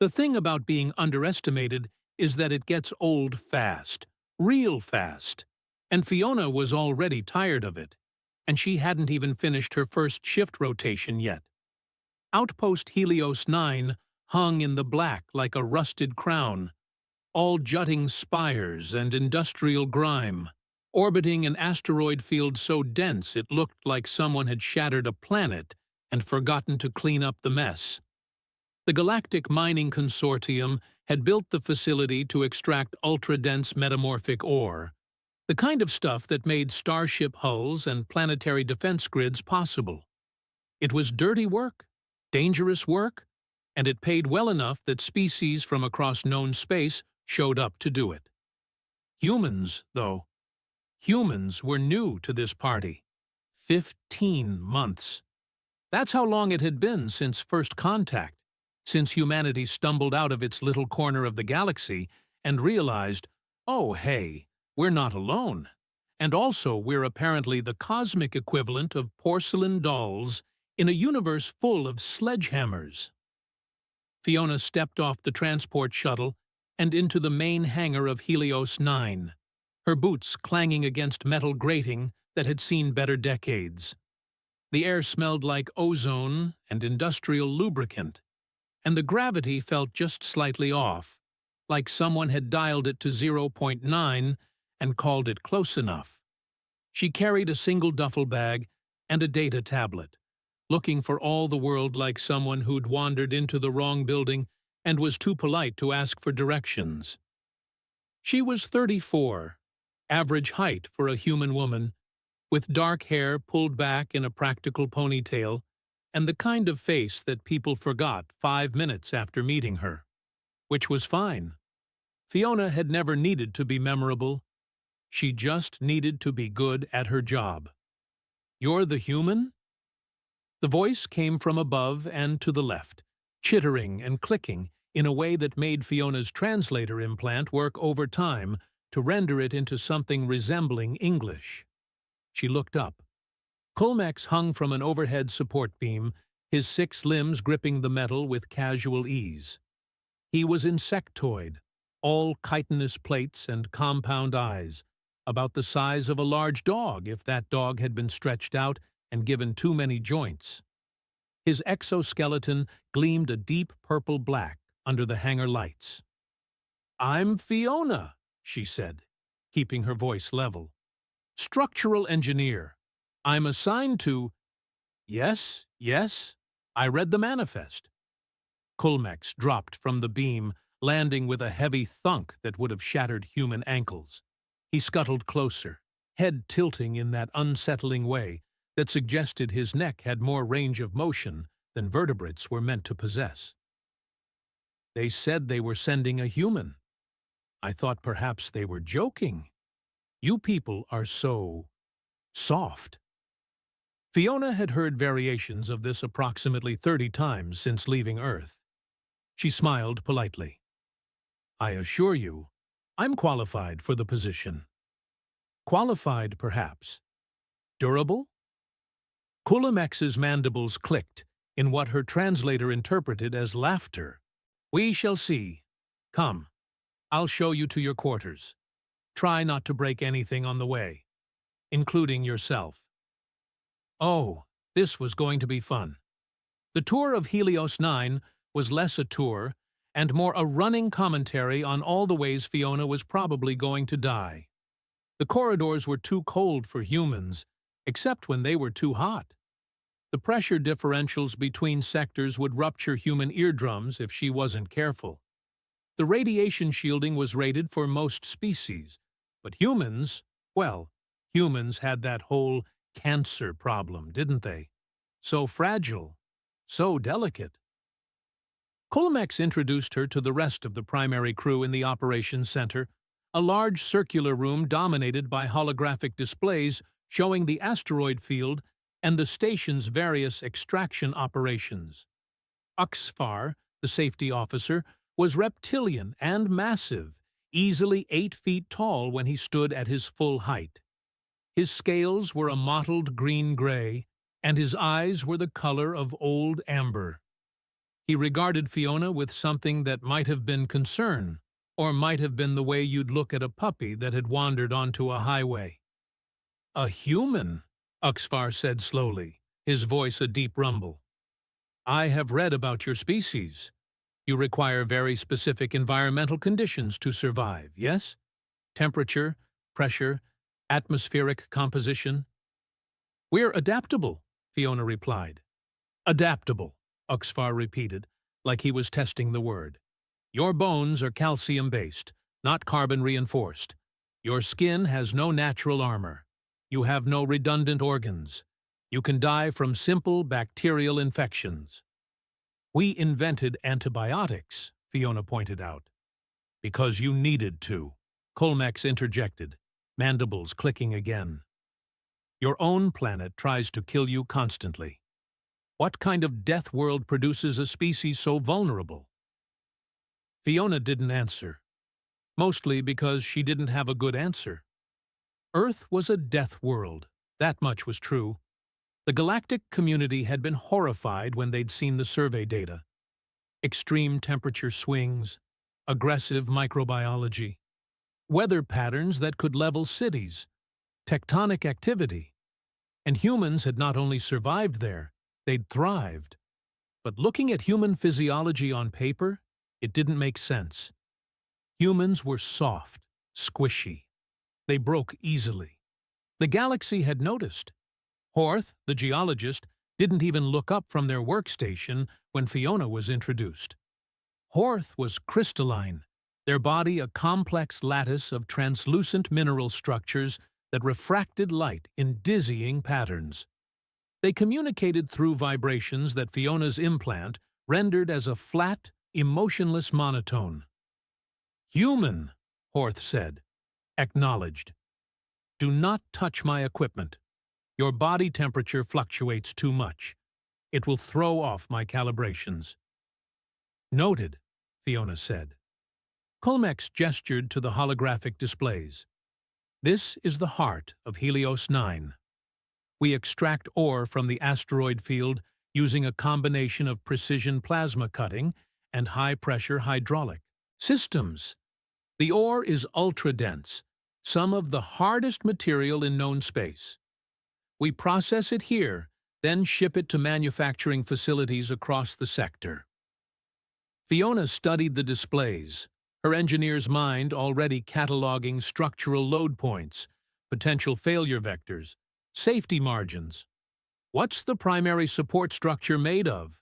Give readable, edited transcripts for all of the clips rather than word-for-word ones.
The thing about being underestimated is that it gets old fast, real fast. And Fiona was already tired of it, and she hadn't even finished her first shift rotation yet. Outpost Helios 9 hung in the black like a rusted crown, all jutting spires and industrial grime, orbiting an asteroid field so dense it looked like someone had shattered a planet and forgotten to clean up the mess. The Galactic Mining Consortium had built the facility to extract ultra-dense metamorphic ore, the kind of stuff that made starship hulls and planetary defense grids possible. It was dirty work, dangerous work, and it paid well enough that species from across known space showed up to do it. Humans, though. Humans were new to this party. 15 months. That's how long it had been since first contact, since humanity stumbled out of its little corner of the galaxy and realized, oh hey, we're not alone. And also we're apparently the cosmic equivalent of porcelain dolls in a universe full of sledgehammers. Fiona stepped off the transport shuttle and into the main hangar of Helios 9, her boots clanging against metal grating that had seen better decades. The air smelled like ozone and industrial lubricant, and the gravity felt just slightly off, like someone had dialed it to 0.9 and called it close enough. She carried a single duffel bag and a data tablet, looking for all the world like someone who'd wandered into the wrong building and was too polite to ask for directions. She was 34, average height for a human woman, with dark hair pulled back in a practical ponytail, and the kind of face that people forgot 5 minutes after meeting her. Which was fine. Fiona had never needed to be memorable. She just needed to be good at her job. "You're the human?" The voice came from above and to the left, chittering and clicking in a way that made Fiona's translator implant work overtime to render it into something resembling English. She looked up. Colmex hung from an overhead support beam, his 6 limbs gripping the metal with casual ease. He was insectoid, all chitinous plates and compound eyes, about the size of a large dog if that dog had been stretched out and given too many joints. His exoskeleton gleamed a deep purple black under the hangar lights. "I'm Fiona," she said, keeping her voice level. "Structural engineer. I'm assigned to—" "Yes, yes, I read the manifest." Colmex dropped from the beam, landing with a heavy thunk that would have shattered human ankles. He scuttled closer, head tilting in that unsettling way that suggested his neck had more range of motion than vertebrates were meant to possess. "They said they were sending a human. I thought perhaps they were joking. You people are so soft." Fiona had heard variations of this approximately 30 times since leaving Earth. She smiled politely. "I assure you, I'm qualified for the position." Qualified, perhaps. Durable? Kulamex's mandibles clicked in what her translator interpreted as laughter. "We shall see. Come, I'll show you to your quarters. Try not to break anything on the way, including yourself." Oh, this was going to be fun. The tour of Helios 9 was less a tour and more a running commentary on all the ways Fiona was probably going to die. The corridors were too cold for humans, except when they were too hot. The pressure differentials between sectors would rupture human eardrums if she wasn't careful. The radiation shielding was rated for most species, but humans, well, humans had that whole cancer problem, didn't they? So fragile, so delicate. Colmex introduced her to the rest of the primary crew in the operations center, a large circular room dominated by holographic displays showing the asteroid field and the station's various extraction operations. Uxfar, the safety officer, was reptilian and massive, easily 8 feet tall when he stood at his full height. His scales were a mottled green-gray, and his eyes were the color of old amber. He regarded Fiona with something that might have been concern, or might have been the way you'd look at a puppy that had wandered onto a highway. "A human," Uxfar said slowly, his voice a deep rumble. "I have read about your species. You require very specific environmental conditions to survive, yes? Temperature, pressure, atmospheric composition." "We're adaptable," Fiona replied. "Adaptable," Uxfar repeated, like he was testing the word. "Your bones are calcium-based, not carbon-reinforced. Your skin has no natural armor. You have no redundant organs. You can die from simple bacterial infections." "We invented antibiotics," Fiona pointed out. "Because you needed to," Colmex interjected, mandibles clicking again. "Your own planet tries to kill you constantly. What kind of death world produces a species so vulnerable?" Fiona didn't answer, mostly because she didn't have a good answer. Earth was a death world, that much was true. The galactic community had been horrified when they'd seen the survey data. Extreme temperature swings, aggressive microbiology, weather patterns that could level cities, tectonic activity. And humans had not only survived there, they'd thrived. But looking at human physiology on paper, it didn't make sense. Humans were soft, squishy. They broke easily. The galaxy had noticed. Horth, the geologist, didn't even look up from their workstation when Fiona was introduced. Horth was crystalline, their body a complex lattice of translucent mineral structures that refracted light in dizzying patterns. They communicated through vibrations that Fiona's implant rendered as a flat, emotionless monotone. "Human," Horth said. Acknowledged. "Do not touch my equipment. Your body temperature fluctuates too much. It will throw off my calibrations." "Noted," Fiona said. Colmex gestured to the holographic displays. "This is the heart of Helios 9. We extract ore from the asteroid field using a combination of precision plasma cutting and high-pressure hydraulic systems. The ore is ultra-dense, some of the hardest material in known space. We process it here, then ship it to manufacturing facilities across the sector." Fiona studied the displays, her engineer's mind already cataloging structural load points, potential failure vectors, safety margins. "What's the primary support structure made of?"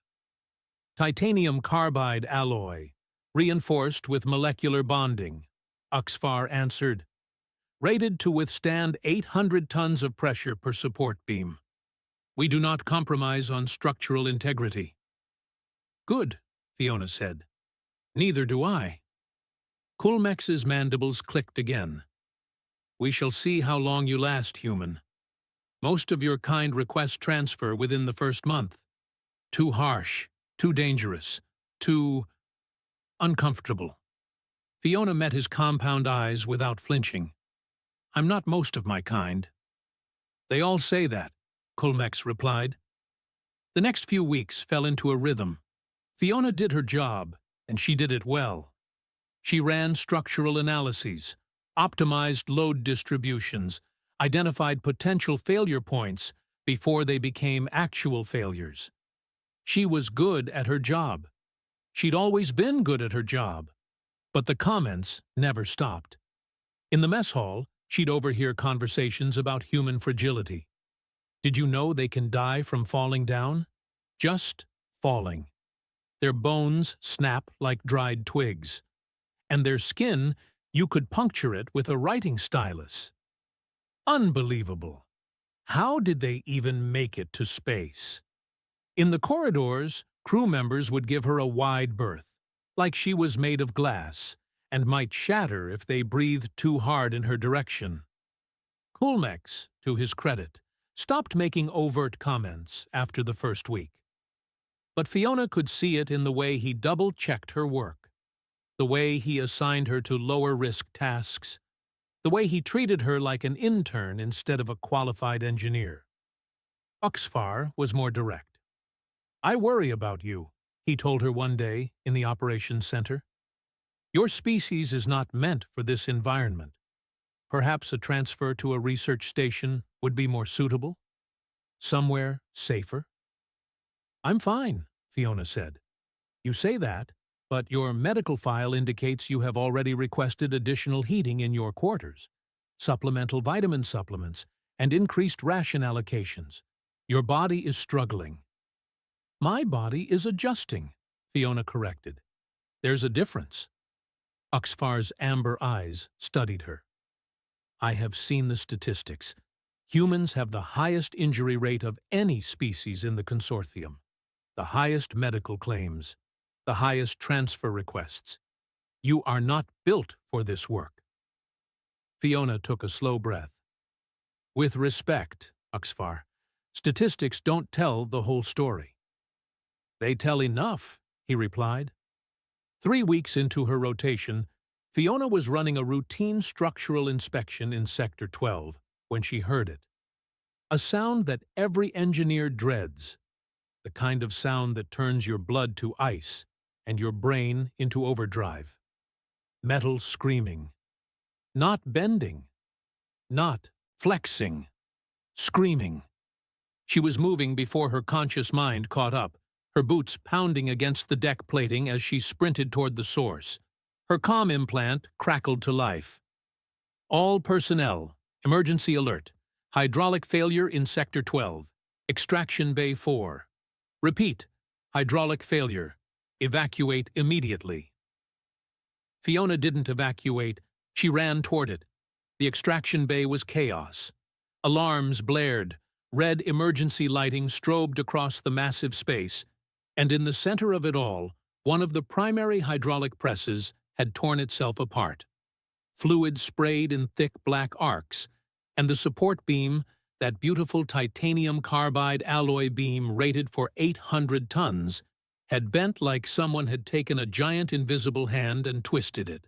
"Titanium carbide alloy, reinforced with molecular bonding," Uxfar answered. "Rated to withstand 800 tons of pressure per support beam. We do not compromise on structural integrity." "Good," Fiona said. "Neither do I." Colmex's mandibles clicked again. "We shall see how long you last, human. Most of your kind request transfer within the first month. Too harsh, too dangerous, too uncomfortable." Fiona met his compound eyes without flinching. "I'm not most of my kind." "They all say that," Colmex replied. The next few weeks fell into a rhythm. Fiona did her job, and she did it well. She ran structural analyses, optimized load distributions, identified potential failure points before they became actual failures. She was good at her job. She'd always been good at her job. But the comments never stopped. In the mess hall, she'd overhear conversations about human fragility. "Did you know they can die from falling down?" Just falling. Their bones snap like dried twigs. And their skin, you could puncture it with a writing stylus. Unbelievable. How did they even make it to space? In the corridors, crew members would give her a wide berth, like she was made of glass, and might shatter if they breathed too hard in her direction. Colmex, to his credit, stopped making overt comments after the first week. But Fiona could see it in the way he double-checked her work, the way he assigned her to lower-risk tasks, the way he treated her like an intern instead of a qualified engineer. Uxfar was more direct. "I worry about you," he told her one day in the operations center. Your species is not meant for this environment. Perhaps a transfer to a research station would be more suitable? Somewhere safer? I'm fine, Fiona said. You say that, but your medical file indicates you have already requested additional heating in your quarters, supplemental vitamin supplements, and increased ration allocations. Your body is struggling. My body is adjusting, Fiona corrected. There's a difference. Oxfar's amber eyes studied her. I have seen the statistics. Humans have the highest injury rate of any species in the consortium, the highest medical claims, the highest transfer requests. You are not built for this work. Fiona took a slow breath. With respect, Oxfar, statistics don't tell the whole story. They tell enough, he replied. 3 weeks into her rotation, Fiona was running a routine structural inspection in Sector 12 when she heard it. A sound that every engineer dreads, the kind of sound that turns your blood to ice and your brain into overdrive. Metal screaming. Not bending. Not flexing. Screaming. She was moving before her conscious mind caught up, her boots pounding against the deck plating as she sprinted toward the source. Her comm implant crackled to life. All personnel, emergency alert. Hydraulic failure in Sector 12. Extraction Bay 4. Repeat, hydraulic failure. Evacuate immediately. Fiona didn't evacuate. She ran toward it. The extraction bay was chaos. Alarms blared. Red emergency lighting strobed across the massive space. And in the center of it all, one of the primary hydraulic presses had torn itself apart. Fluid sprayed in thick black arcs, and the support beam, that beautiful titanium carbide alloy beam rated for 800 tons, had bent like someone had taken a giant invisible hand and twisted it.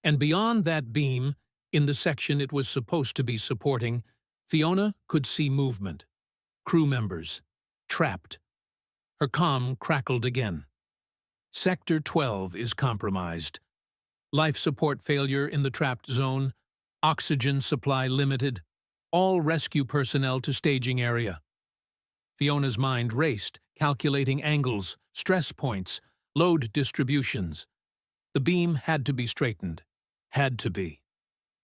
And beyond that beam, in the section it was supposed to be supporting, Fiona could see movement. Crew members. Trapped. Her comm crackled again. Sector 12 is compromised. Life support failure in the trapped zone. Oxygen supply limited. All rescue personnel to staging area. Fiona's mind raced, calculating angles, stress points, load distributions. The beam had to be straightened. Had to be.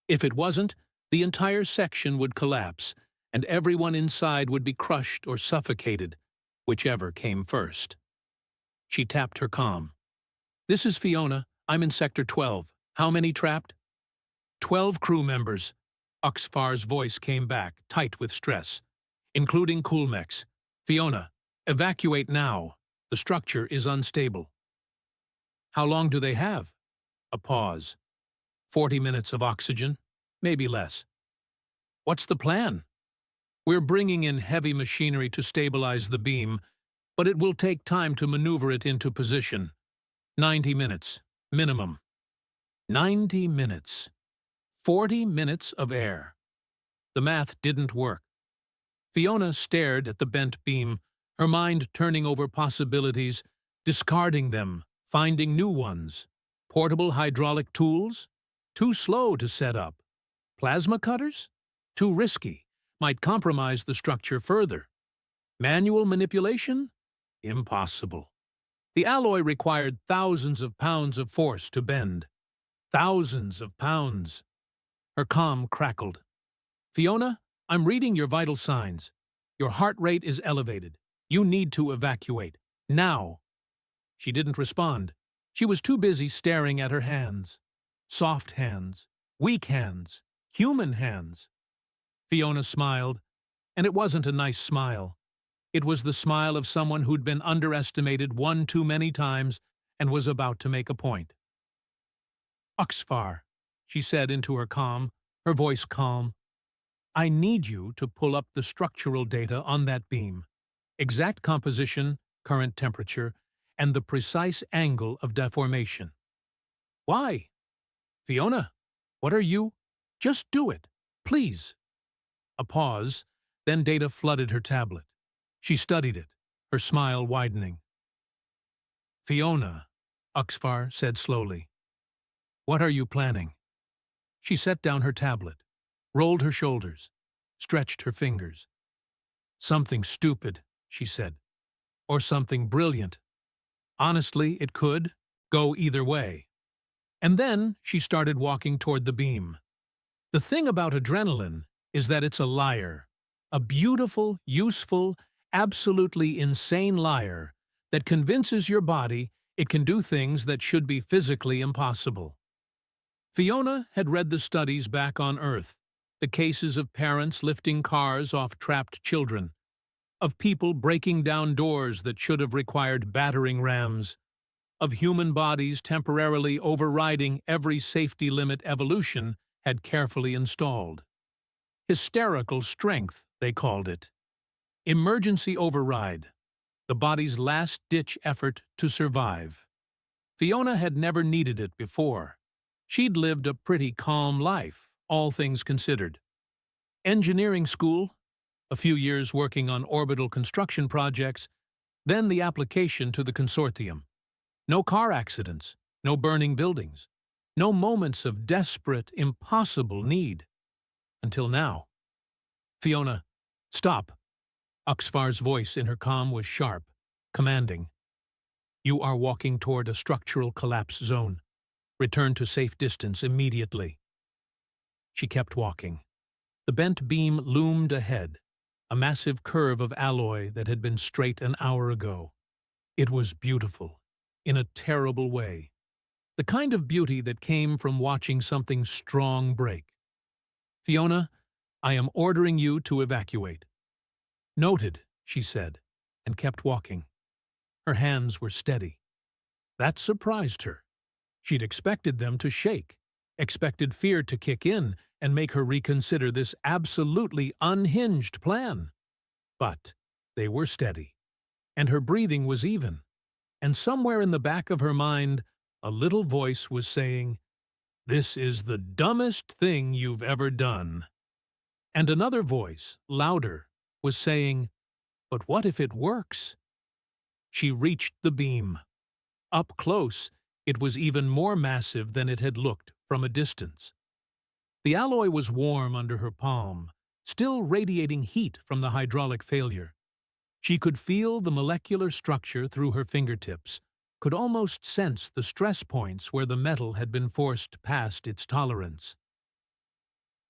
If it wasn't, the entire section would collapse, and everyone inside would be crushed or suffocated, whichever came first. She tapped her comm. This is Fiona. I'm in Sector 12. How many trapped? 12 crew members. Oxfar's voice came back, tight with stress. Including Coolmex. Fiona, evacuate now. The structure is unstable. How long do they have? A pause. 40 minutes of oxygen, maybe less. What's the plan? We're bringing in heavy machinery to stabilize the beam, but it will take time to maneuver it into position. 90 minutes, minimum. 90 minutes. 40 minutes of air. The math didn't work. Fiona stared at the bent beam, her mind turning over possibilities, discarding them, finding new ones. Portable hydraulic tools? Too slow to set up. Plasma cutters? Too risky. Might compromise the structure further. Manual manipulation? Impossible. The alloy required thousands of pounds of force to bend. Thousands of pounds. Her comm crackled. Fiona, I'm reading your vital signs. Your heart rate is elevated. You need to evacuate. Now. She didn't respond. She was too busy staring at her hands. Soft hands. Weak hands. Human hands. Fiona smiled, and it wasn't a nice smile. It was the smile of someone who'd been underestimated one too many times and was about to make a point. Oxfar, she said into her comm, her voice calm. I need you to pull up the structural data on that beam. Exact composition, current temperature, and the precise angle of deformation. Why? Fiona, what are you? Just do it, please. A pause, then data flooded her tablet. She studied it, her smile widening. Fiona, Uxfar said slowly. What are you planning? She set down her tablet, rolled her shoulders, stretched her fingers. Something stupid, she said, or something brilliant. Honestly, it could go either way. And then she started walking toward the beam. The thing about adrenaline is that it's a liar, a beautiful, useful, absolutely insane liar that convinces your body it can do things that should be physically impossible. Fiona had read the studies back on Earth, the cases of parents lifting cars off trapped children, of people breaking down doors that should have required battering rams, of human bodies temporarily overriding every safety limit evolution had carefully installed. Hysterical strength, they called it. Emergency override, the body's last-ditch effort to survive. Fiona had never needed it before. She'd lived a pretty calm life, all things considered. Engineering school, a few years working on orbital construction projects, then the application to the consortium. No car accidents, no burning buildings, no moments of desperate, impossible need. Until now. Fiona, stop. Uxfar's voice in her comm was sharp, commanding. You are walking toward a structural collapse zone. Return to safe distance immediately. She kept walking. The bent beam loomed ahead, a massive curve of alloy that had been straight an hour ago. It was beautiful, in a terrible way. The kind of beauty that came from watching something strong break. Fiona, I am ordering you to evacuate. Noted, she said, and kept walking. Her hands were steady. That surprised her. She'd expected them to shake, expected fear to kick in and make her reconsider this absolutely unhinged plan. But they were steady, and her breathing was even, and somewhere in the back of her mind, a little voice was saying, "This is the dumbest thing you've ever done." And another voice, louder, was saying, "But what if it works?" She reached the beam. Up close, it was even more massive than it had looked from a distance. The alloy was warm under her palm, still radiating heat from the hydraulic failure. She could feel the molecular structure through her fingertips, could almost sense the stress points where the metal had been forced past its tolerance.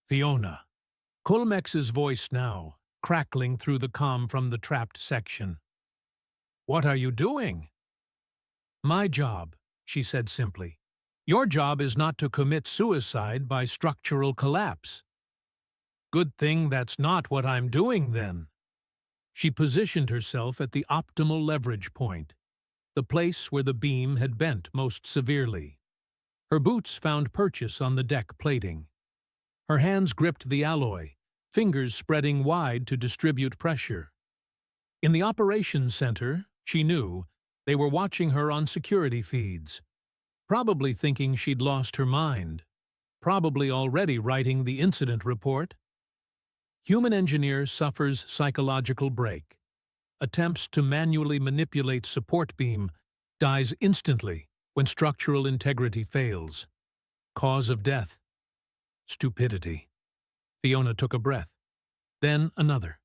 Fiona. Colmex's voice now, crackling through the comm from the trapped section. What are you doing? My job, she said simply. Your job is not to commit suicide by structural collapse. Good thing that's not what I'm doing, then. She positioned herself at the optimal leverage point, the place where the beam had bent most severely. Her boots found purchase on the deck plating. Her hands gripped the alloy, fingers spreading wide to distribute pressure. In the operations center, she knew, they were watching her on security feeds, probably thinking she'd lost her mind, probably already writing the incident report. Human engineer suffers psychological break. Attempts to manually manipulate support beam, dies instantly when structural integrity fails. Cause of death. Stupidity. Fiona took a breath. Then another.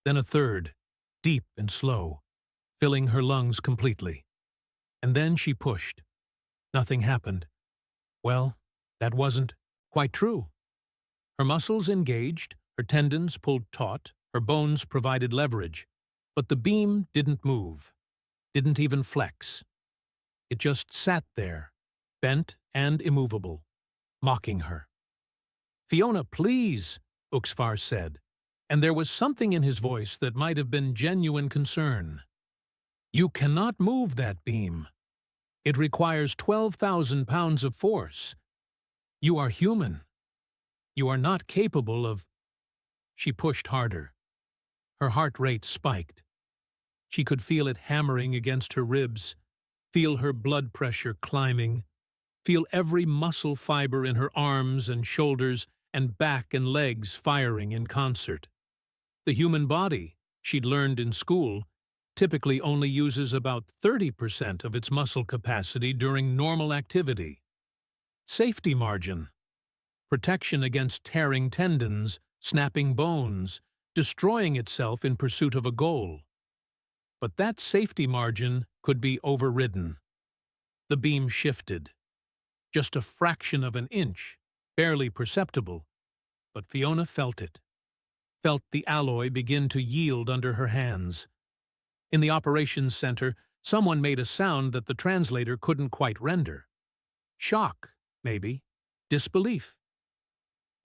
Then a third, deep and slow, filling her lungs completely. And then she pushed. Nothing happened. Well, that wasn't quite true. Her muscles engaged, her tendons pulled taut, her bones provided leverage. But the beam didn't move, didn't even flex. It just sat there, bent and immovable, mocking her. Fiona, please, Uxfar said, and there was something in his voice that might have been genuine concern. You cannot move that beam. It requires 12,000 pounds of force. You are human. You are not capable of... She pushed harder. Her heart rate spiked. She could feel it hammering against her ribs, feel her blood pressure climbing, feel every muscle fiber in her arms and shoulders and back and legs firing in concert. The human body, she'd learned in school, typically only uses about 30% of its muscle capacity during normal activity. Safety margin. Protection against tearing tendons, snapping bones, destroying itself in pursuit of a goal. But that safety margin could be overridden. The beam shifted. Just a fraction of an inch, barely perceptible, but Fiona felt it. Felt the alloy begin to yield under her hands. In the operations center, someone made a sound that the translator couldn't quite render. Shock, maybe. Disbelief.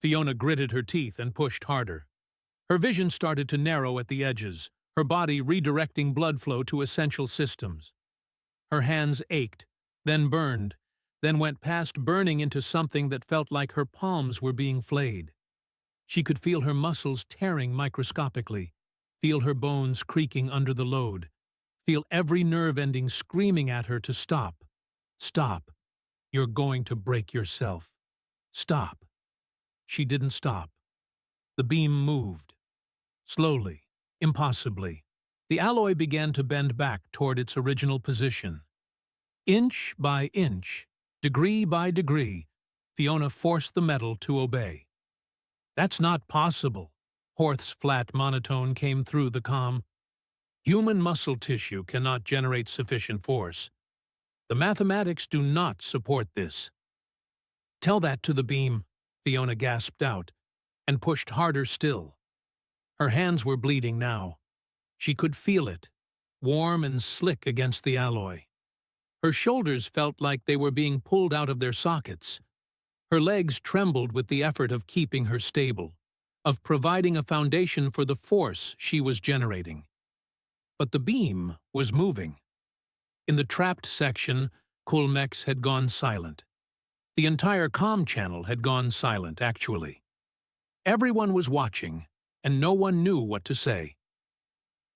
Fiona gritted her teeth and pushed harder. Her vision started to narrow at the edges, her body redirecting blood flow to essential systems. Her hands ached, then burned, then went past burning into something that felt like her palms were being flayed. She could feel her muscles tearing microscopically, feel her bones creaking under the load, feel every nerve ending screaming at her to stop. Stop. You're going to break yourself. Stop. She didn't stop. The beam moved. Slowly, impossibly, the alloy began to bend back toward its original position. Inch by inch, degree by degree, Fiona forced the metal to obey. "That's not possible," Horth's flat monotone came through the comm. "Human muscle tissue cannot generate sufficient force. The mathematics do not support this." "Tell that to the beam," Fiona gasped out, and pushed harder still. Her hands were bleeding now. She could feel it, warm and slick against the alloy. Her shoulders felt like they were being pulled out of their sockets. Her legs trembled with the effort of keeping her stable, of providing a foundation for the force she was generating. But the beam was moving. In the trapped section, Kulmex had gone silent. The entire comm channel had gone silent, actually. Everyone was watching, and no one knew what to say.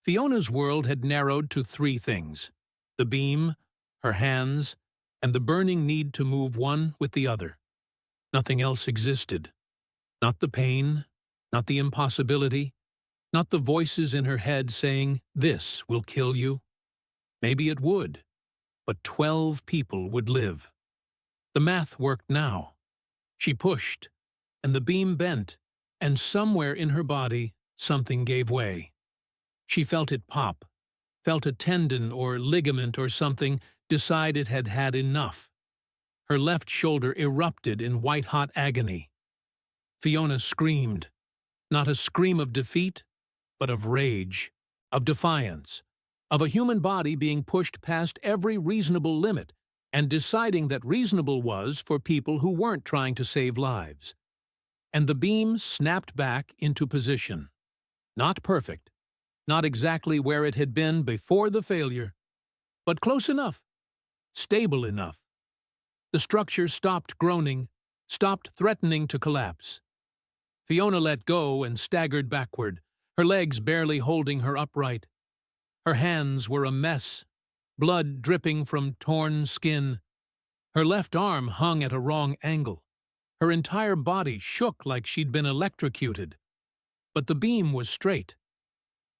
Fiona's world had narrowed to three things: the beam, her hands, and the burning need to move one with the other. Nothing else existed. Not the pain, not the impossibility, not the voices in her head saying, "This will kill you." Maybe it would, but 12 people would live. The math worked now. She pushed, and the beam bent, and somewhere in her body, something gave way. She felt it pop, felt a tendon or ligament or something decide it had had enough. Her left shoulder erupted in white-hot agony. Fiona screamed, not a scream of defeat, but of rage, of defiance, of a human body being pushed past every reasonable limit and deciding that reasonable was for people who weren't trying to save lives. And the beam snapped back into position. Not perfect, not exactly where it had been before the failure, but close enough, stable enough. The structure stopped groaning, stopped threatening to collapse. Fiona let go and staggered backward, her legs barely holding her upright. Her hands were a mess, blood dripping from torn skin. Her left arm hung at a wrong angle. Her entire body shook like she'd been electrocuted. But the beam was straight.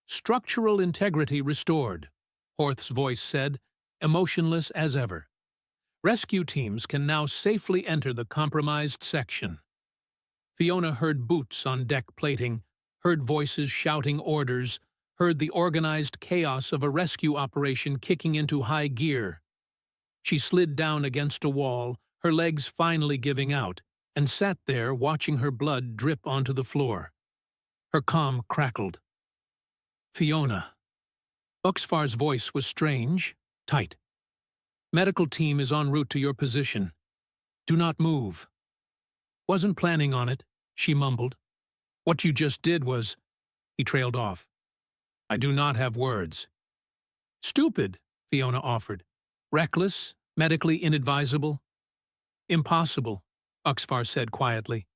"Structural integrity restored," Horth's voice said, emotionless as ever. "Rescue teams can now safely enter the compromised section." Fiona heard boots on deck plating, heard voices shouting orders, heard the organized chaos of a rescue operation kicking into high gear. She slid down against a wall, her legs finally giving out, and sat there watching her blood drip onto the floor. Her comm crackled. "Fiona." Uxfar's voice was strange, tight. "Medical team is en route to your position. Do not move." "Wasn't planning on it," she mumbled. "What you just did was—" He trailed off. "I do not have words." "Stupid," Fiona offered. "Reckless, medically inadvisable." "Impossible," Uxfar said quietly.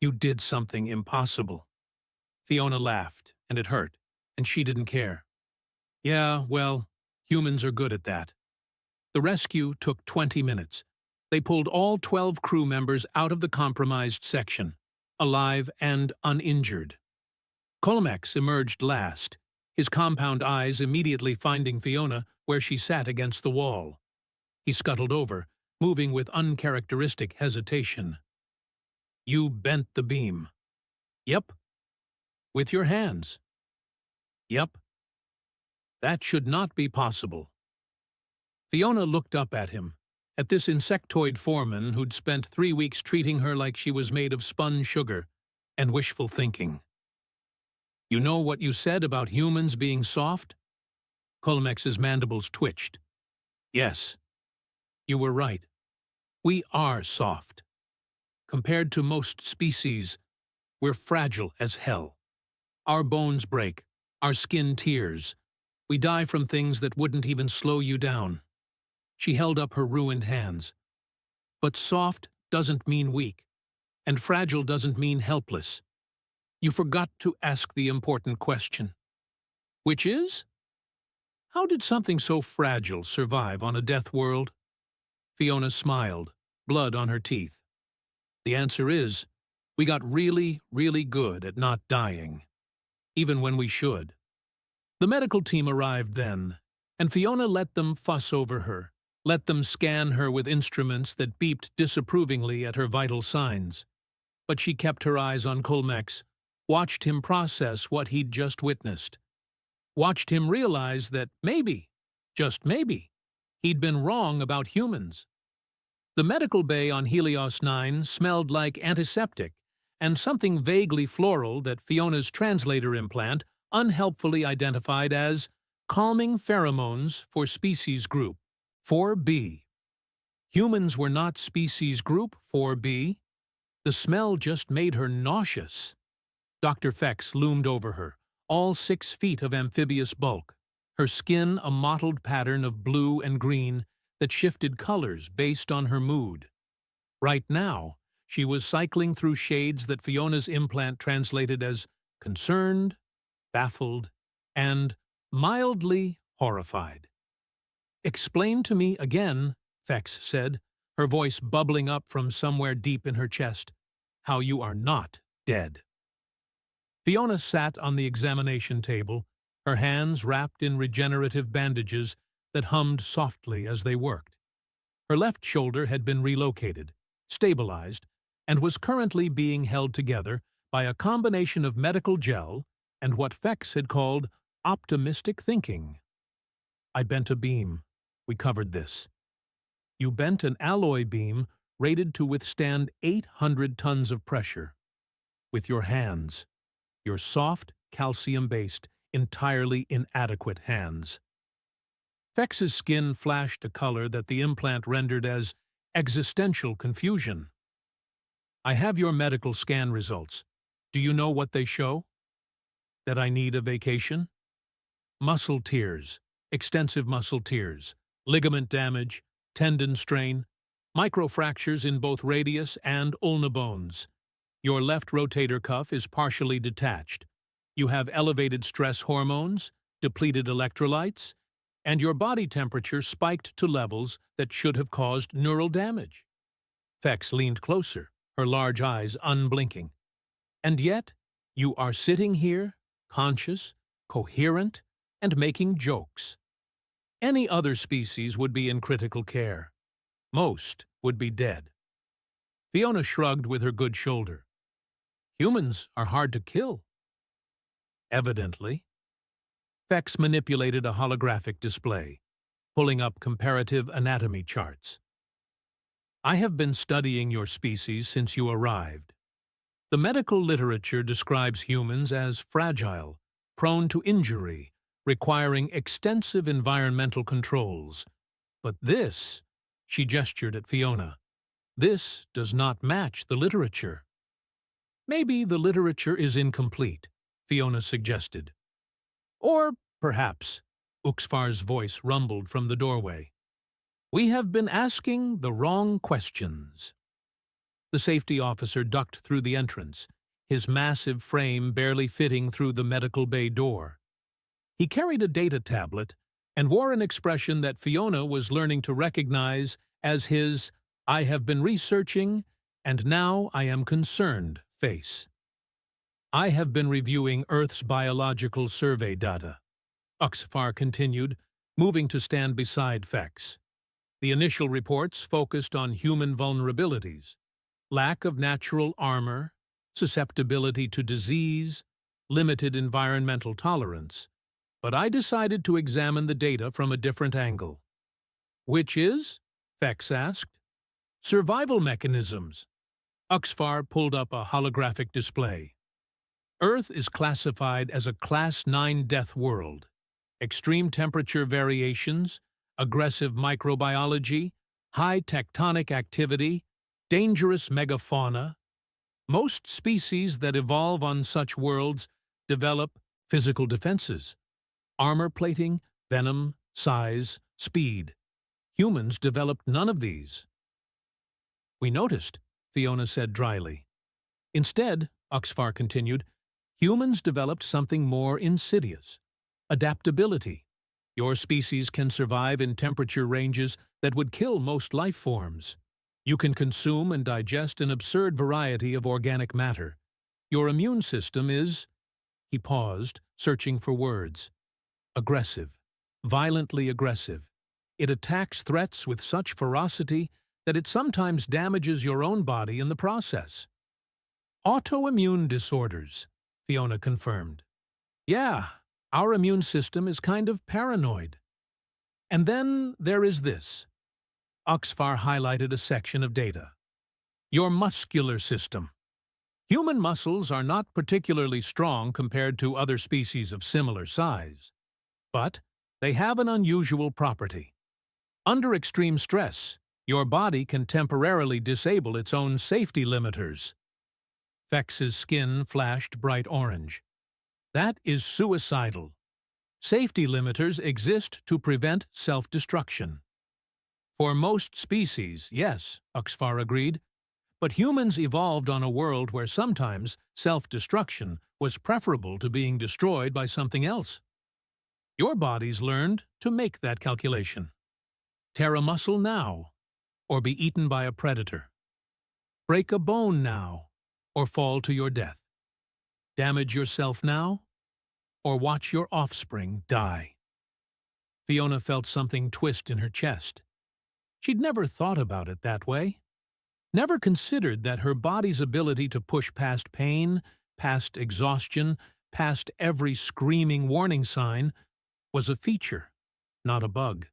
"You did something impossible." Fiona laughed, and it hurt, and she didn't care. "Yeah, well, humans are good at that." The rescue took 20 minutes. They pulled all 12 crew members out of the compromised section, alive and uninjured. Colmex emerged last. his compound eyes immediately finding Fiona where she sat against the wall. He scuttled over, moving with uncharacteristic hesitation. "You bent the beam." "Yep." "With your hands?" "Yep." "That should not be possible." Fiona looked up at him, at this insectoid foreman who'd spent 3 weeks treating her like she was made of spun sugar and wishful thinking. "You know what you said about humans being soft?" Colmex's mandibles twitched. "Yes. You were right. We are soft. Compared to most species, we're fragile as hell. Our bones break, our skin tears. We die from things that wouldn't even slow you down." She held up her ruined hands. "But soft doesn't mean weak, and fragile doesn't mean helpless. You forgot to ask the important question. Which is? How did something so fragile survive on a death world?" Fiona smiled, blood on her teeth. "The answer is, we got really, really good at not dying, even when we should." The medical team arrived then, and Fiona let them fuss over her, let them scan her with instruments that beeped disapprovingly at her vital signs. But she kept her eyes on Colmex, watched him process what he'd just witnessed, watched him realize that maybe, just maybe, he'd been wrong about humans. The medical bay on Helios 9 smelled like antiseptic and something vaguely floral that Fiona's translator implant unhelpfully identified as calming pheromones for species group 4B. Humans were not species group 4B. The smell just made her nauseous. Dr. Fex loomed over her, all 6 feet of amphibious bulk, her skin a mottled pattern of blue and green that shifted colors based on her mood. Right now, she was cycling through shades that Fiona's implant translated as concerned, baffled, and mildly horrified. "Explain to me again," Fex said, her voice bubbling up from somewhere deep in her chest, "how you are not dead." Fiona sat on the examination table, her hands wrapped in regenerative bandages that hummed softly as they worked. Her left shoulder had been relocated, stabilized, and was currently being held together by a combination of medical gel and what Fex had called optimistic thinking. "I bent a beam. We covered this. You bent an alloy beam rated to withstand 800 tons of pressure. With your hands. Your soft, calcium-based, entirely inadequate hands." Fex's skin flashed a color that the implant rendered as existential confusion. "I have your medical scan results. Do you know what they show?" "That I need a vacation?" "Muscle tears, extensive muscle tears, ligament damage, tendon strain, microfractures in both radius and ulna bones. Your left rotator cuff is partially detached. You have elevated stress hormones, depleted electrolytes, and your body temperature spiked to levels that should have caused neural damage." Fex leaned closer, her large eyes unblinking. "And yet, you are sitting here, conscious, coherent, and making jokes. Any other species would be in critical care. Most would be dead." Fiona shrugged with her good shoulder. "Humans are hard to kill." "Evidently." Fex manipulated a holographic display, pulling up comparative anatomy charts. "I have been studying your species since you arrived. The medical literature describes humans as fragile, prone to injury, requiring extensive environmental controls. But this," she gestured at Fiona, "this does not match the literature." "Maybe the literature is incomplete," Fiona suggested. "Or, perhaps," Uxfar's voice rumbled from the doorway, "we have been asking the wrong questions." The safety officer ducked through the entrance, his massive frame barely fitting through the medical bay door. He carried a data tablet and wore an expression that Fiona was learning to recognize as his "I have been researching, and now I am concerned" face. "I have been reviewing Earth's biological survey data. Uxfar continued, moving to stand beside Fex. The initial reports focused on human vulnerabilities, lack of natural armor, susceptibility to disease, limited environmental tolerance. But I decided to examine the data from a different angle. Which is? Fex asked. Survival mechanisms. Uxfar pulled up a holographic display. Earth is classified as a Class 9 death world. Extreme temperature variations, aggressive microbiology, high tectonic activity, dangerous megafauna. Most species that evolve on such worlds develop physical defenses, armor plating, venom, size, speed. Humans developed none of these. We noticed, Fiona said dryly. Instead, Uxfar continued, humans developed something more insidious. Adaptability. Your species can survive in temperature ranges that would kill most life forms. You can consume and digest an absurd variety of organic matter. Your immune system is— He paused, searching for words. Aggressive. Violently aggressive. It attacks threats with such ferocity that it sometimes damages your own body in the process. Autoimmune disorders, Fiona confirmed. Yeah, our immune system is kind of paranoid. And then there is this. Uxfar highlighted a section of data. Your muscular system. Human muscles are not particularly strong compared to other species of similar size. But they have an unusual property. Under extreme stress, your body can temporarily disable its own safety limiters. Fex's skin flashed bright orange. That is suicidal. Safety limiters exist to prevent self-destruction. For most species, yes, Uxfar agreed, but humans evolved on a world where sometimes self-destruction was preferable to being destroyed by something else. Your bodies learned to make that calculation. Tear a muscle now, or be eaten by a predator. Break a bone now, or fall to your death. Damage yourself now, or watch your offspring die. Fiona felt something twist in her chest. She'd never thought about it that way. Never considered that her body's ability to push past pain, past exhaustion, past every screaming warning sign, was a feature, not a bug.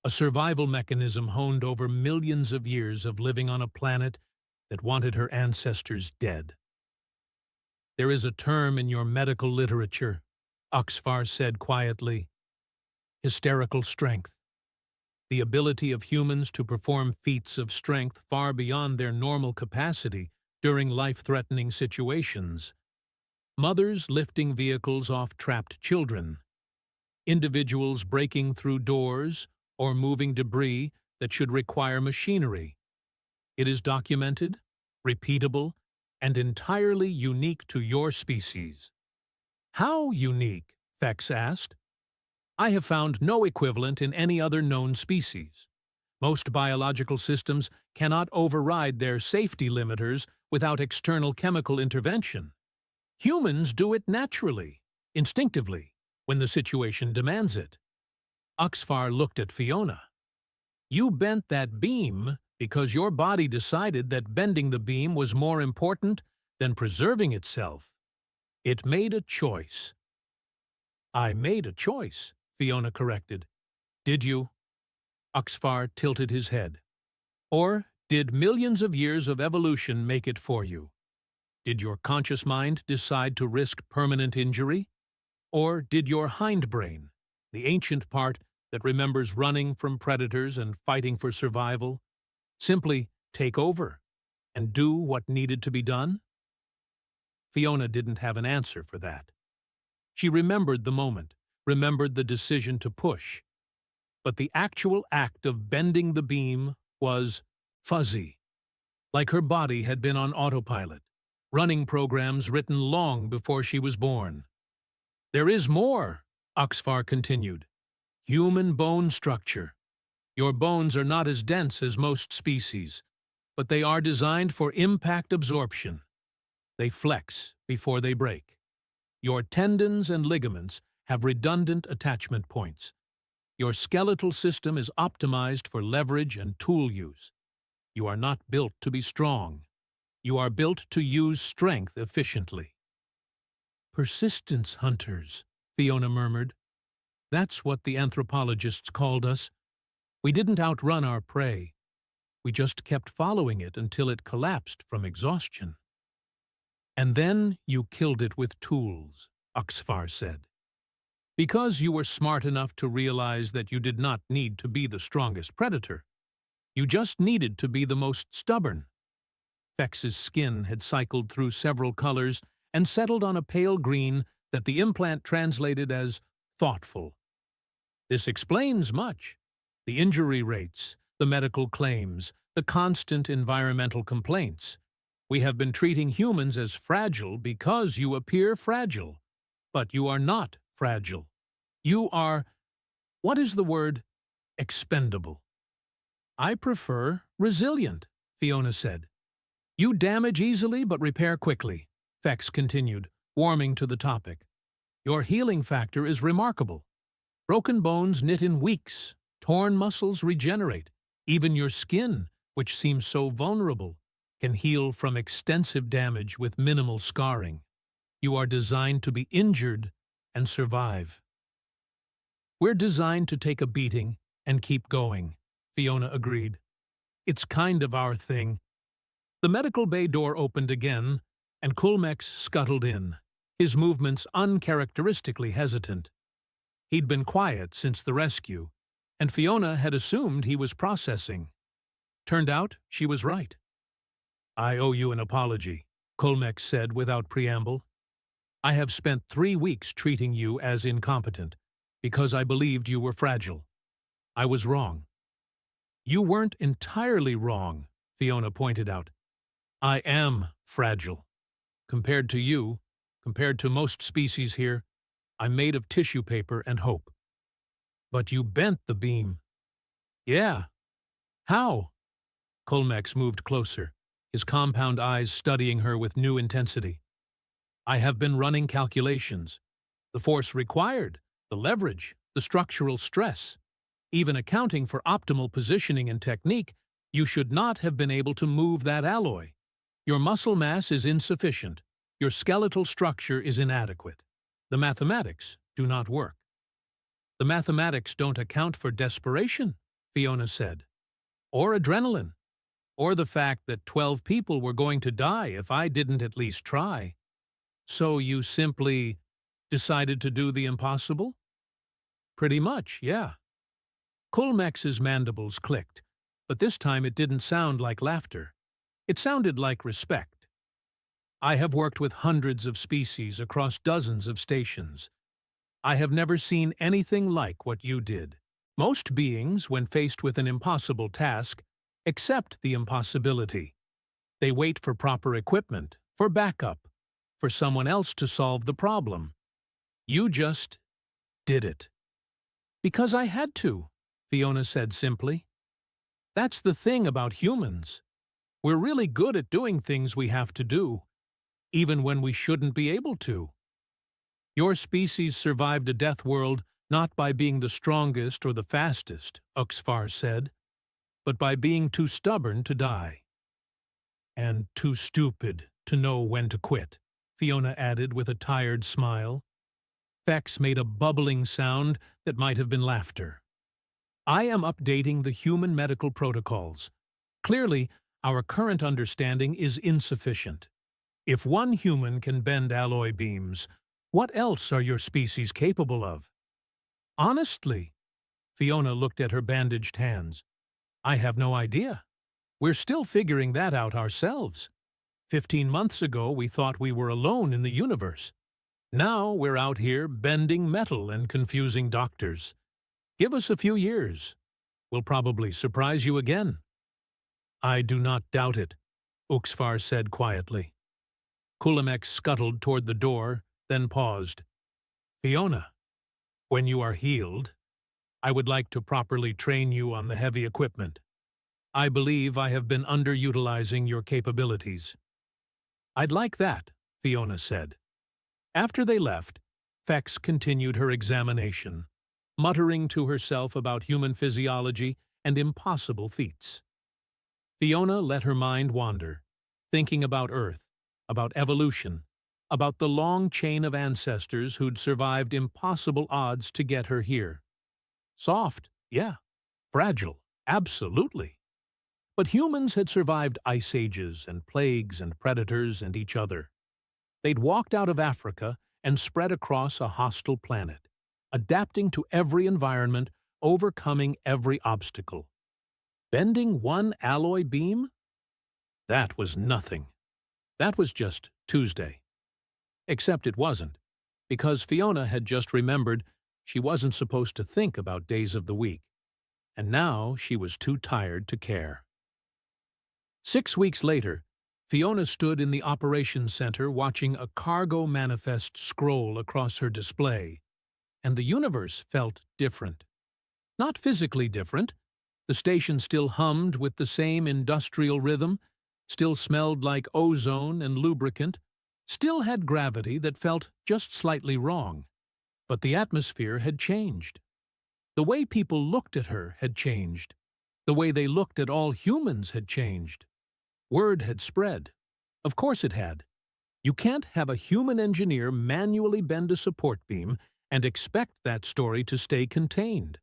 A survival mechanism honed over millions of years of living on a planet that wanted her ancestors dead. There is a term in your medical literature, Uxfar said quietly. Hysterical strength. The ability of humans to perform feats of strength far beyond their normal capacity during life-threatening situations. Mothers lifting vehicles off trapped children. Individuals breaking through doors or moving debris that should require machinery. It is documented, repeatable, and entirely unique to your species. How unique? Fex asked. I have found no equivalent in any other known species. Most biological systems cannot override their safety limiters without external chemical intervention. Humans do it naturally, instinctively, when the situation demands it. Uxfar looked at Fiona. You bent that beam because your body decided that bending the beam was more important than preserving itself. It made a choice. I made a choice, Fiona corrected. Did you? Uxfar tilted his head. Or did millions of years of evolution make it for you? Did your conscious mind decide to risk permanent injury? Or did your hindbrain, the ancient part that remembers running from predators and fighting for survival, simply take over and do what needed to be done? Fiona didn't have an answer for that. She remembered the moment, remembered the decision to push. But the actual act of bending the beam was fuzzy, like her body had been on autopilot, running programs written long before she was born. There is more, Uxfar continued. Human bone structure. Your bones are not as dense as most species, but they are designed for impact absorption. They flex before they break. Your tendons and ligaments have redundant attachment points. Your skeletal system is optimized for leverage and tool use. You are not built to be strong. You are built to use strength efficiently. Persistence hunters, Fiona murmured. That's what the anthropologists called us. We didn't outrun our prey. We just kept following it until it collapsed from exhaustion. And then you killed it with tools, HFY said. Because you were smart enough to realize that you did not need to be the strongest predator. You just needed to be the most stubborn. Fex's skin had cycled through several colors and settled on a pale green that the implant translated as thoughtful. This explains much. The injury rates, the medical claims, the constant environmental complaints. We have been treating humans as fragile because you appear fragile. But you are not fragile. You are, what is the word? Expendable. I prefer resilient, Fiona said. You damage easily but repair quickly, Fex continued, warming to the topic. Your healing factor is remarkable. Broken bones knit in weeks, torn muscles regenerate. Even your skin, which seems so vulnerable, can heal from extensive damage with minimal scarring. You are designed to be injured and survive. We're designed to take a beating and keep going, Fiona agreed. It's kind of our thing. The medical bay door opened again, and Kulmex scuttled in, his movements uncharacteristically hesitant. He'd been quiet since the rescue, and Fiona had assumed he was processing. Turned out she was right. I owe you an apology, Kulmex said without preamble. I have spent 3 weeks treating you as incompetent, because I believed you were fragile. I was wrong. You weren't entirely wrong, Fiona pointed out. I am fragile. Compared to you, compared to most species here, I'm made of tissue paper and hope. But you bent the beam. Yeah. How? Kulmex moved closer, his compound eyes studying her with new intensity. I have been running calculations. The force required, the leverage, the structural stress. Even accounting for optimal positioning and technique, you should not have been able to move that alloy. Your muscle mass is insufficient. Your skeletal structure is inadequate. The mathematics do not work. The mathematics don't account for desperation, Fiona said. Or adrenaline. Or the fact that 12 people were going to die if I didn't at least try. So you simply decided to do the impossible? Pretty much, yeah. Kulmex's mandibles clicked, but this time it didn't sound like laughter. It sounded like respect. I have worked with hundreds of species across dozens of stations. I have never seen anything like what you did. Most beings, when faced with an impossible task, accept the impossibility. They wait for proper equipment, for backup, for someone else to solve the problem. You just did it. Because I had to, Fiona said simply. That's the thing about humans. We're really good at doing things we have to do, even when we shouldn't be able to. Your species survived a death world not by being the strongest or the fastest, HFY said, but by being too stubborn to die. And too stupid to know when to quit, Fiona added with a tired smile. Fex made a bubbling sound that might have been laughter. I am updating the human medical protocols. Clearly, our current understanding is insufficient. If one human can bend alloy beams, what else are your species capable of? Honestly, Fiona looked at her bandaged hands. I have no idea. We're still figuring that out ourselves. 15 months ago, we thought we were alone in the universe. Now we're out here bending metal and confusing doctors. Give us a few years. We'll probably surprise you again. I do not doubt it, HFY said quietly. Kulmex scuttled toward the door, then paused. Fiona, when you are healed, I would like to properly train you on the heavy equipment. I believe I have been underutilizing your capabilities. I'd like that, Fiona said. After they left, Fex continued her examination, muttering to herself about human physiology and impossible feats. Fiona let her mind wander, thinking about Earth, about evolution, about the long chain of ancestors who'd survived impossible odds to get her here. Soft, yeah. Fragile, absolutely. But humans had survived ice ages and plagues and predators and each other. They'd walked out of Africa and spread across a hostile planet, adapting to every environment, overcoming every obstacle. Bending one alloy beam? That was nothing. That was just Tuesday. Except it wasn't, because Fiona had just remembered she wasn't supposed to think about days of the week, and now she was too tired to care. 6 weeks later, Fiona stood in the operations center watching a cargo manifest scroll across her display, and the universe felt different. Not physically different. The station still hummed with the same industrial rhythm, still smelled like ozone and lubricant, still had gravity that felt just slightly wrong. But the atmosphere had changed. The way people looked at her had changed. The way they looked at all humans had changed. Word had spread. Of course it had. You can't have a human engineer manually bend a support beam and expect that story to stay contained.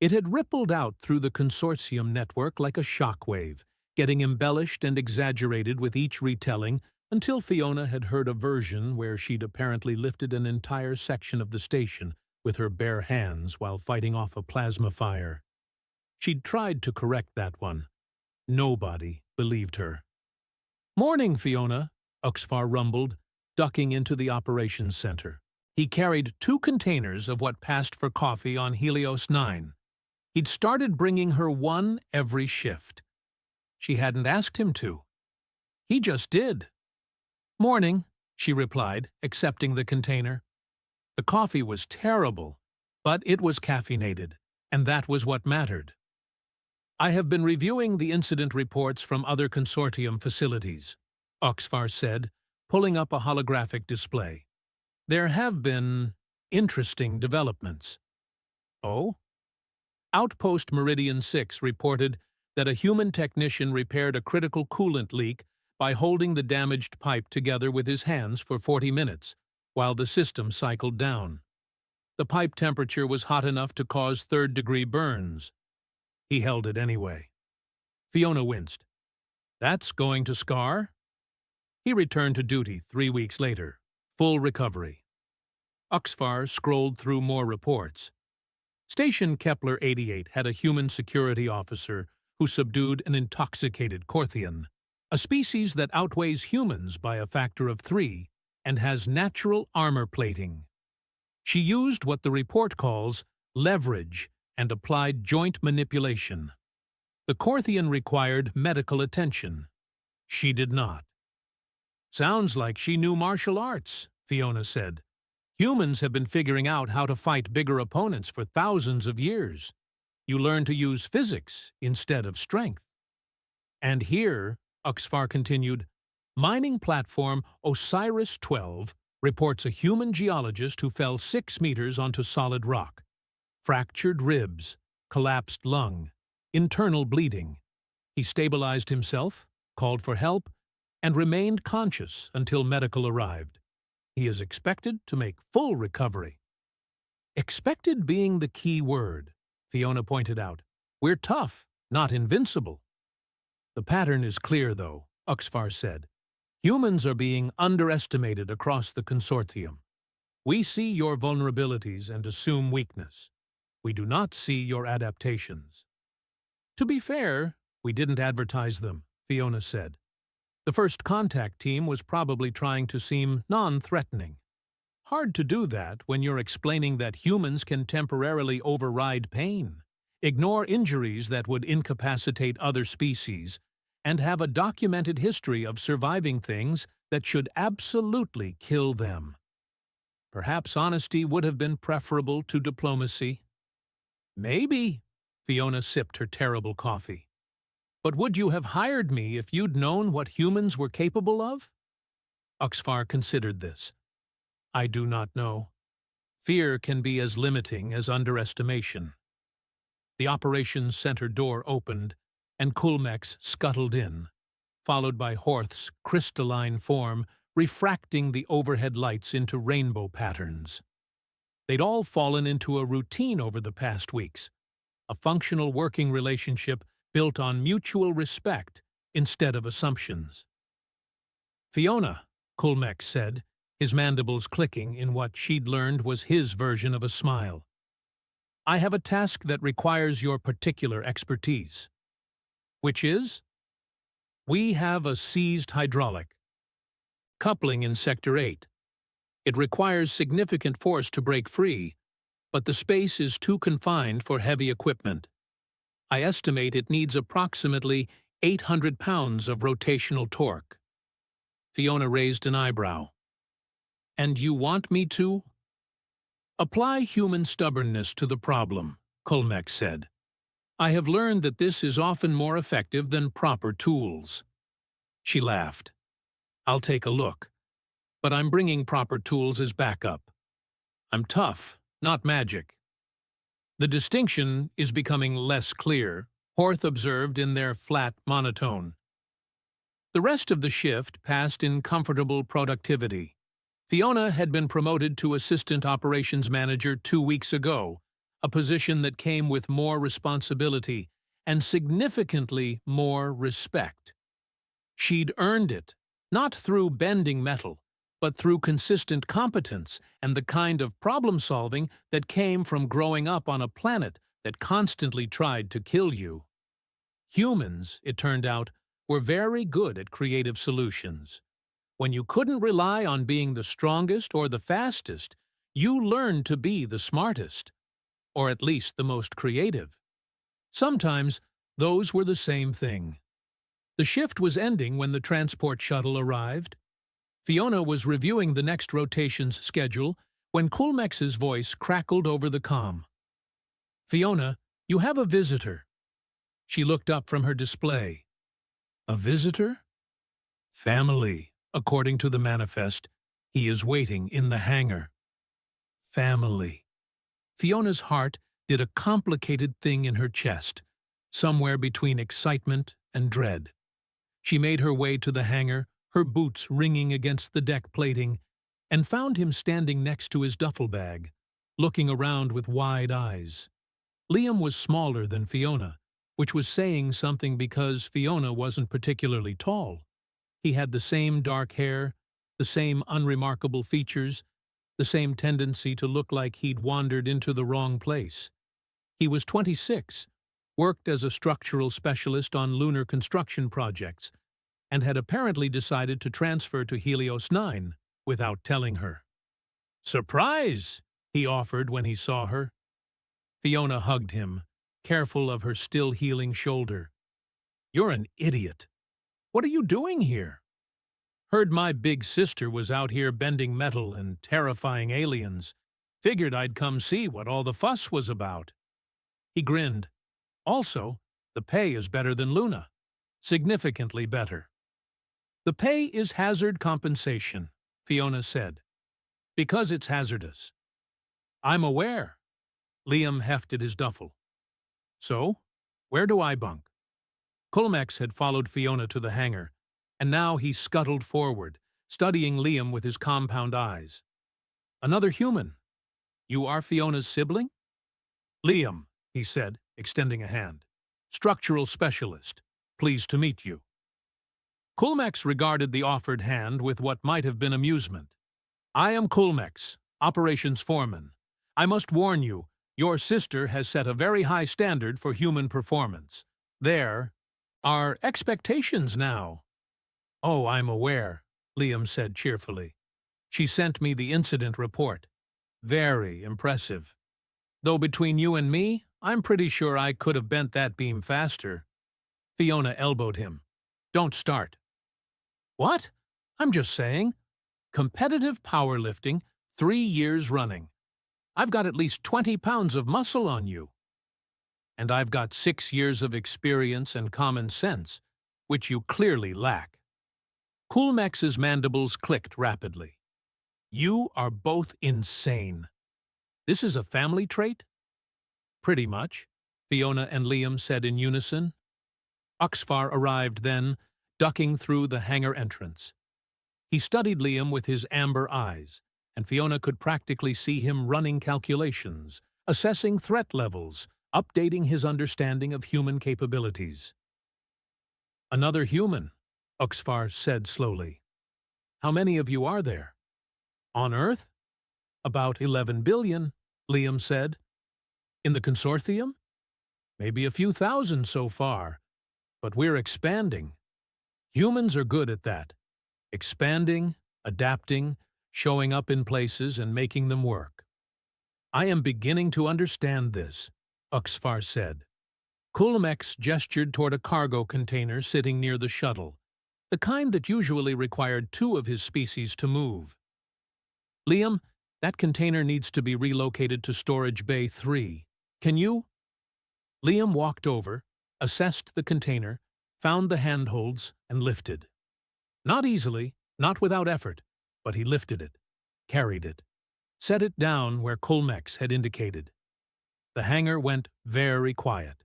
It had rippled out through the consortium network like a shockwave, getting embellished and exaggerated with each retelling until Fiona had heard a version where she'd apparently lifted an entire section of the station with her bare hands while fighting off a plasma fire. She'd tried to correct that one. Nobody believed her. "Morning, Fiona," Uxfar rumbled, ducking into the operations center. He carried 2 containers of what passed for coffee on Helios 9. He'd started bringing her one every shift. She hadn't asked him to. He just did. "Morning," she replied, accepting the container. The coffee was terrible, but it was caffeinated, and that was what mattered. "I have been reviewing the incident reports from other consortium facilities," Uxfar said, pulling up a holographic display. "There have been interesting developments." "Oh?" Outpost Meridian 6 reported that a human technician repaired a critical coolant leak by holding the damaged pipe together with his hands for 40 minutes, while the system cycled down. The pipe temperature was hot enough to cause third-degree burns. He held it anyway. Fiona winced. "That's going to scar?" He returned to duty 3 weeks later, full recovery. Uxfar scrolled through more reports. Station Kepler 88 had a human security officer who subdued an intoxicated Corthian, a species that outweighs humans by a factor of 3 and has natural armor plating. She used what the report calls leverage and applied joint manipulation. The Corthian required medical attention. She did not. "Sounds like she knew martial arts," Fiona said. "Humans have been figuring out how to fight bigger opponents for thousands of years. You learn to use physics instead of strength." "And here," Uxfar continued, "mining platform Osiris-12 reports a human geologist who fell 6 meters onto solid rock. Fractured ribs, collapsed lung, internal bleeding. He stabilized himself, called for help, and remained conscious until medical arrived. He is expected to make full recovery." "Expected" being the key word, Fiona pointed out. "We're tough, not invincible." "The pattern is clear, though," Uxfar said. "Humans are being underestimated across the consortium. We see your vulnerabilities and assume weakness. We do not see your adaptations." "To be fair, we didn't advertise them," Fiona said. "The first contact team was probably trying to seem non-threatening. Hard to do that when you're explaining that humans can temporarily override pain, ignore injuries that would incapacitate other species, and have a documented history of surviving things that should absolutely kill them. Perhaps honesty would have been preferable to diplomacy." "Maybe," Fiona sipped her terrible coffee. "But would you have hired me if you'd known what humans were capable of?" Uxfar considered this. "I do not know. Fear can be as limiting as underestimation. The operations center door opened, and Kulmex scuttled in, followed by Horth's crystalline form refracting the overhead lights into rainbow patterns. They'd all fallen into a routine over the past weeks, a functional working relationship built on mutual respect instead of assumptions. "Fiona," Kulmex said, his mandibles clicking in what she'd learned was his version of a smile. "I have a task that requires your particular expertise." "Which is?" "We have a seized hydraulic coupling in Sector 8. It requires significant force to break free, but the space is too confined for heavy equipment. I estimate it needs approximately 800 pounds of rotational torque." Fiona raised an eyebrow. "And you want me to?" "Apply human stubbornness to the problem," Kulmex said. "I have learned that this is often more effective than proper tools." She laughed. "I'll take a look. But I'm bringing proper tools as backup. I'm tough, not magic." "The distinction is becoming less clear," Horth observed in their flat monotone. The rest of the shift passed in comfortable productivity. Fiona had been promoted to Assistant Operations Manager 2 weeks ago, a position that came with more responsibility and significantly more respect. She'd earned it, not through bending metal, but through consistent competence and the kind of problem-solving that came from growing up on a planet that constantly tried to kill you. Humans, it turned out, were very good at creative solutions. When you couldn't rely on being the strongest or the fastest, you learned to be the smartest, or at least the most creative. Sometimes, those were the same thing. The shift was ending when the transport shuttle arrived. Fiona was reviewing the next rotation's schedule when Kulmex's voice crackled over the comm. "Fiona, you have a visitor." She looked up from her display. "A visitor?" "Family, according to the manifest. He is waiting in the hangar." Family. Fiona's heart did a complicated thing in her chest, somewhere between excitement and dread. She made her way to the hangar, her boots ringing against the deck plating, and found him standing next to his duffel bag, looking around with wide eyes. Liam was smaller than Fiona, which was saying something because Fiona wasn't particularly tall. He had the same dark hair, the same unremarkable features, the same tendency to look like he'd wandered into the wrong place. He was 26, worked as a structural specialist on lunar construction projects, and had apparently decided to transfer to Helios 9 without telling her. "Surprise!" he offered when he saw her. Fiona hugged him, careful of her still-healing shoulder. "You're an idiot. What are you doing here?" "Heard my big sister was out here bending metal and terrifying aliens. Figured I'd come see what all the fuss was about." He grinned. "Also, the pay is better than Luna. Significantly better." "The pay is hazard compensation," Fiona said. "Because it's hazardous." "I'm aware." Liam hefted his duffel. "So, where do I bunk?" Kulmex had followed Fiona to the hangar, and now he scuttled forward, studying Liam with his compound eyes. "Another human. You are Fiona's sibling?" "Liam," he said, extending a hand. "Structural specialist. Pleased to meet you." Kulmex regarded the offered hand with what might have been amusement. "I am Kulmex, operations foreman. I must warn you, your sister has set a very high standard for human performance. There are expectations now." "Oh, I'm aware," Liam said cheerfully. "She sent me the incident report. Very impressive. Though between you and me, I'm pretty sure I could have bent that beam faster." Fiona elbowed him. "Don't start." "What? I'm just saying. Competitive powerlifting, 3 years running. I've got at least 20 pounds of muscle on you. And I've got 6 years of experience and common sense, which you clearly lack." Kulmex's mandibles clicked rapidly. "You are both insane." This is a family trait? Pretty much, Fiona and Liam said in unison. Uxfar arrived then, ducking through the hangar entrance. He studied Liam with his amber eyes, and Fiona could practically see him running calculations, assessing threat levels, updating his understanding of human capabilities. Another human, Uxfar said slowly. How many of you are there? On Earth? About 11 billion, Liam said. In the consortium? Maybe a few thousand so far, but we're expanding. Humans are good at that. Expanding, adapting, showing up in places and making them work. I am beginning to understand this, Uxfar said. Kulmex gestured toward a cargo container sitting near the shuttle, the kind that usually required two of his species to move. Liam, that container needs to be relocated to Storage Bay 3. Can you? Liam walked over, assessed the container, found the handholds, and lifted. Not easily, not without effort, but he lifted it, carried it, set it down where Kulmex had indicated. The hangar went very quiet.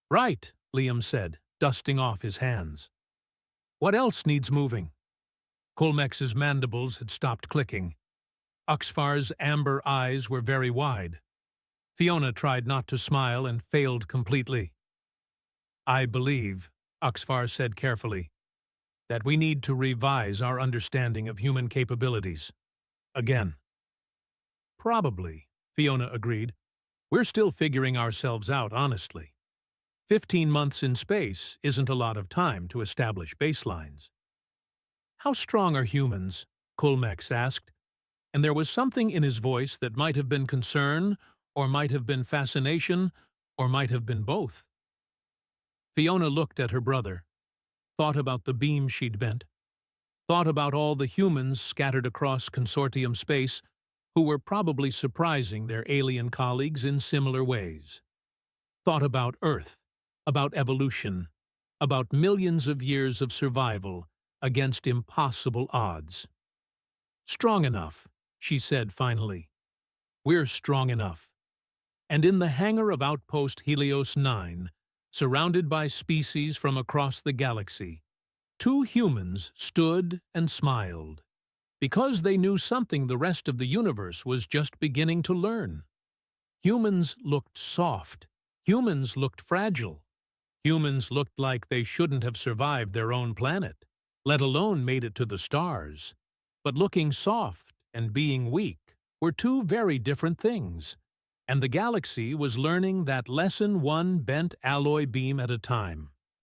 Right, Liam said, dusting off his hands. What else needs moving? Kulmex's mandibles had stopped clicking. Uxfar's amber eyes were very wide. Fiona tried not to smile and failed completely. I believe, Uxfar said carefully, that we need to revise our understanding of human capabilities. Again. Probably, Fiona agreed. We're still figuring ourselves out, honestly. 15 months in space isn't a lot of time to establish baselines. How strong are humans? Kulmex asked, and there was something in his voice that might have been concern, or might have been fascination, or might have been both. Fiona looked at her brother, thought about the beam she'd bent, thought about all the humans scattered across consortium space who were probably surprising their alien colleagues in similar ways. Thought about Earth, about evolution, about millions of years of survival against impossible odds. Strong enough, she said finally. We're strong enough. And in the hangar of Outpost Helios 9, surrounded by species from across the galaxy, two humans stood and smiled, because they knew something the rest of the universe was just beginning to learn. Humans looked soft. Humans looked fragile. Humans looked like they shouldn't have survived their own planet, let alone made it to the stars. But looking soft and being weak were two very different things, and the galaxy was learning that lesson one bent alloy beam at a time.